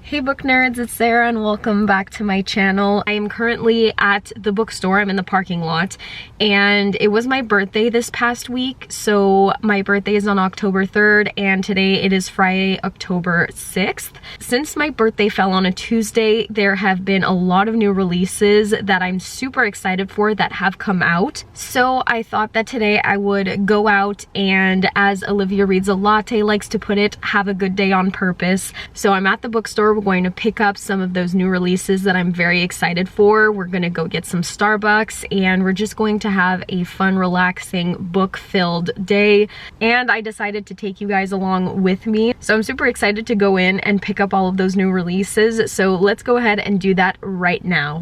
Hey book nerds, it's Sarah and welcome back to my channel. I am currently at the bookstore. I'm in the parking lot and it was my birthday this past week. So my birthday is on October 3rd and today it is Friday, October 6th. Since my birthday fell on a Tuesday, there have been a lot of new releases that I'm super excited for that have come out. So I thought that today I would go out and, as Olivia Reads a Latte likes to put it, have a good day on purpose. So I'm at the bookstore. We're going to pick up some of those new releases that I'm very excited for. We're gonna go get some Starbucks and we're just going to have a fun, relaxing, book-filled day. And I decided to take you guys along with me. So I'm super excited to go in and pick up all of those new releases. So let's go ahead and do that right now.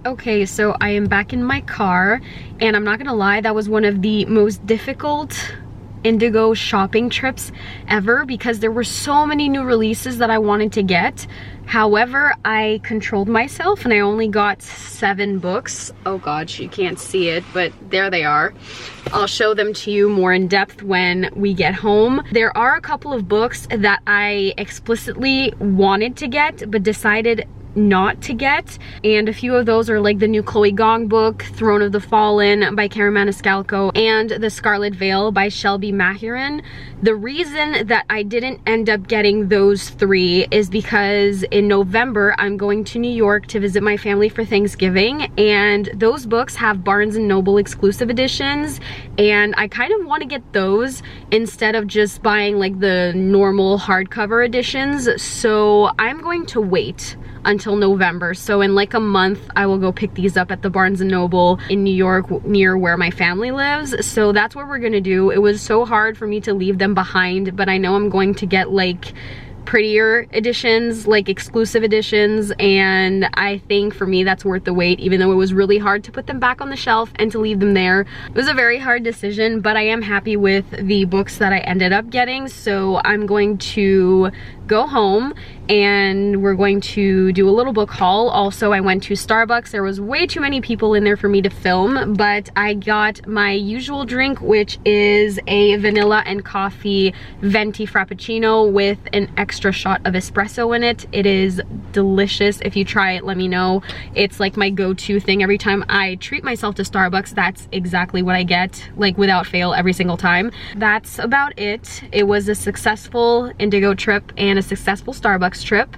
Okay, so I am back in my car and I'm not gonna lie, that was one of the most difficult Indigo shopping trips ever because there were so many new releases that I wanted to get. However, I controlled myself and I only got 7 books. Oh gosh, you can't see it, but there they are. I'll show them to you more in depth when we get home. There are a couple of books that I explicitly wanted to get but decided not to get, and a few of those are like the new Chloe Gong book, Throne of the Fallen by Karen Maniscalco, and The Scarlet Veil by Shelby Mahurin. The reason that I didn't end up getting those 3 is because in November I'm going to New York to visit my family for Thanksgiving, and those books have Barnes & Noble exclusive editions, and I kind of want to get those instead of just buying like the normal hardcover editions. So I'm going to wait until November. So in like a month, I will go pick these up at the Barnes & Noble in New York near where my family lives. So that's what we're gonna do. It was so hard for me to leave them behind, but I know I'm going to get like prettier editions, like exclusive editions, and I think for me that's worth the wait, even though it was really hard to put them back on the shelf and to leave them there. It was a very hard decision, but I am happy with the books that I ended up getting. So I'm going to go home and we're going to do a little book haul. Also, I went to Starbucks. There was way too many people in there for me to film, but I got my usual drink, which is a vanilla and coffee venti frappuccino with an extra shot of espresso in it. It is delicious. If you try it, let me know. It's like my go-to thing. Every time I treat myself to Starbucks, that's exactly what I get, like without fail, every single time. That's about it. It was a successful Indigo trip and a successful Starbucks trip.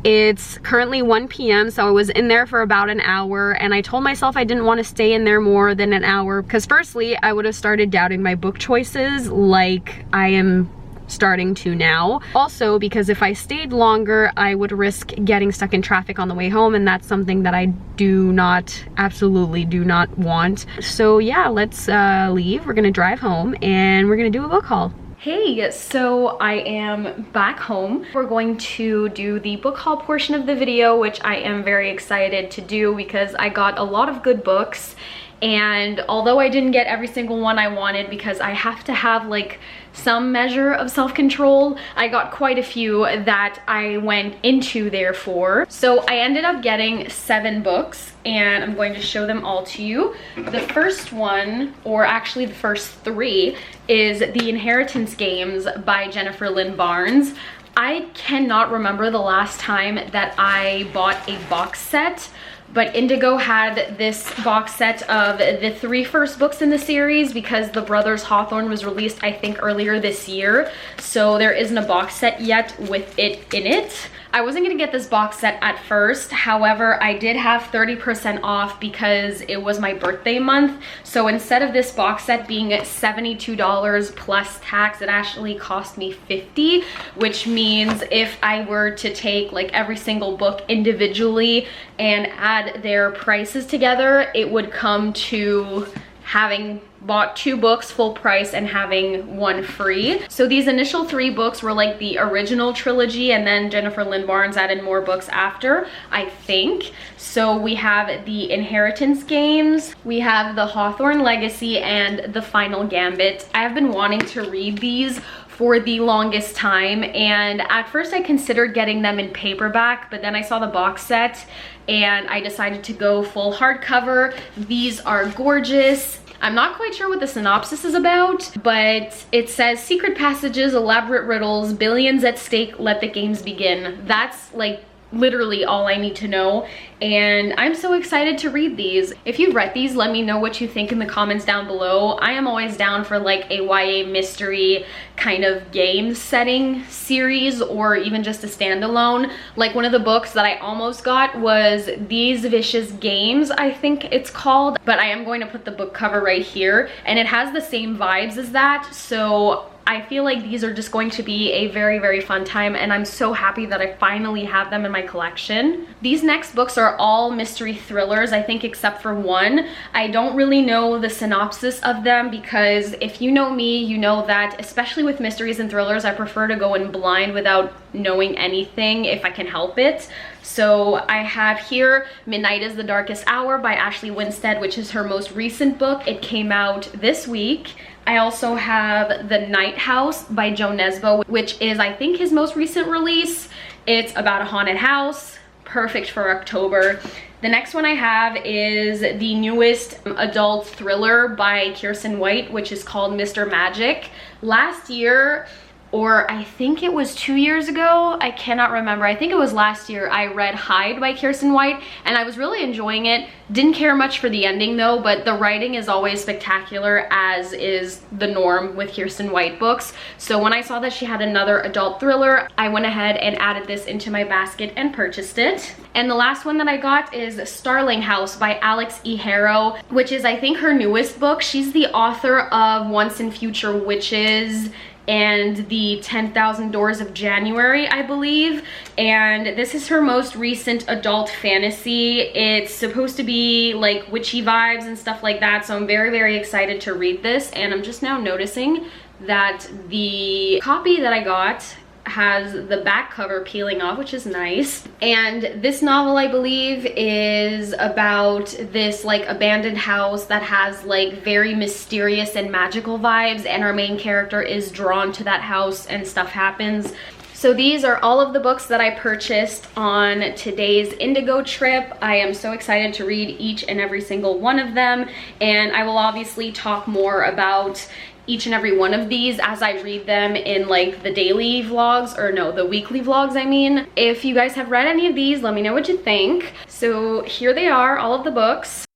It's currently 1 p.m. so I was in there for about an hour, and I told myself I didn't want to stay in there more than an hour because firstly, I would have started doubting my book choices like I am starting to now. Also, because if I stayed longer, I would risk getting stuck in traffic on the way home, and that's something that I do not, absolutely do not want. So yeah, let's leave. We're gonna drive home and we're gonna do a book haul. Hey, so I am back home. We're going to do the book haul portion of the video, which I am very excited to do because I got a lot of good books, and although I didn't get every single one I wanted because I have to have like some measure of self-control, I got quite a few that I went into there for. So I ended up getting 7 books, and I'm going to show them all to you. The first one, or actually the first 3, is The Inheritance Games by Jennifer Lynn Barnes. I cannot remember the last time that I bought a box set, but Indigo had this box set of the 3 first books in the series because The Brothers Hawthorne was released, I think, earlier this year. So there isn't a box set yet with it in it. I wasn't gonna get this box set at first. However, I did have 30% off because it was my birthday month. So instead of this box set being $72 plus tax, it actually cost me $50, which means if I were to take like every single book individually and add their prices together, it would come to having bought 2 books full price and having 1 free. So these initial 3 books were like the original trilogy, and then Jennifer Lynn Barnes added more books after, I think. So we have The Inheritance Games, we have The Hawthorne Legacy, and The Final Gambit. I have been wanting to read these for the longest time, and at first I considered getting them in paperback, but then I saw the box set and I decided to go full hardcover. These are gorgeous. I'm not quite sure what the synopsis is about, but it says secret passages, elaborate riddles, billions at stake, let the games begin. That's like literally all I need to know, and I'm so excited to read these. If you've read these, let me know what you think in the comments down below. I am always down for like a YA mystery kind of game setting series, or even just a standalone. Like one of the books that I almost got was These Vicious Games, I think it's called, but I am going to put the book cover right here, and it has the same vibes as that, so I feel like these are just going to be a very, very fun time, and I'm so happy that I finally have them in my collection. These next books are all mystery thrillers, I think, except for one. I don't really know the synopsis of them because if you know me, you know that especially with mysteries and thrillers, I prefer to go in blind without knowing anything if I can help it. So I have here Midnight is the Darkest Hour by Ashley Winstead, which is her most recent book. It came out this week. I also have The Night House by Joe Nesbo, which is, I think, his most recent release. It's about a haunted house, perfect for October. The next one I have is the newest adult thriller by Kiersten White, which is called Mr. Magic. Last year, or I think it was 2 years ago, I cannot remember. I think it was last year, I read Hide by Kiersten White, and I was really enjoying it. Didn't care much for the ending though, but the writing is always spectacular, as is the norm with Kiersten White books. So when I saw that she had another adult thriller, I went ahead and added this into my basket and purchased it. And the last one that I got is Starling House by Alex E. Harrow, which is, I think, her newest book. She's the author of Once and Future Witches and the 10,000 Doors of January, I believe, and this is her most recent adult fantasy. It's supposed to be like witchy vibes and stuff like that, so I'm very, very excited to read this. And I'm just now noticing that the copy that I got has the back cover peeling off, which is nice. And this novel, I believe, is about this like abandoned house that has like very mysterious and magical vibes, and our main character is drawn to that house and stuff happens. So these are all of the books that I purchased on today's Indigo trip. I am so excited to read each and every single one of them, and I will obviously talk more about each and every one of these as I read them in like the daily vlogs, or no, the weekly vlogs, I mean. If you guys have read any of these, let me know what you think. So here they are, all of the books.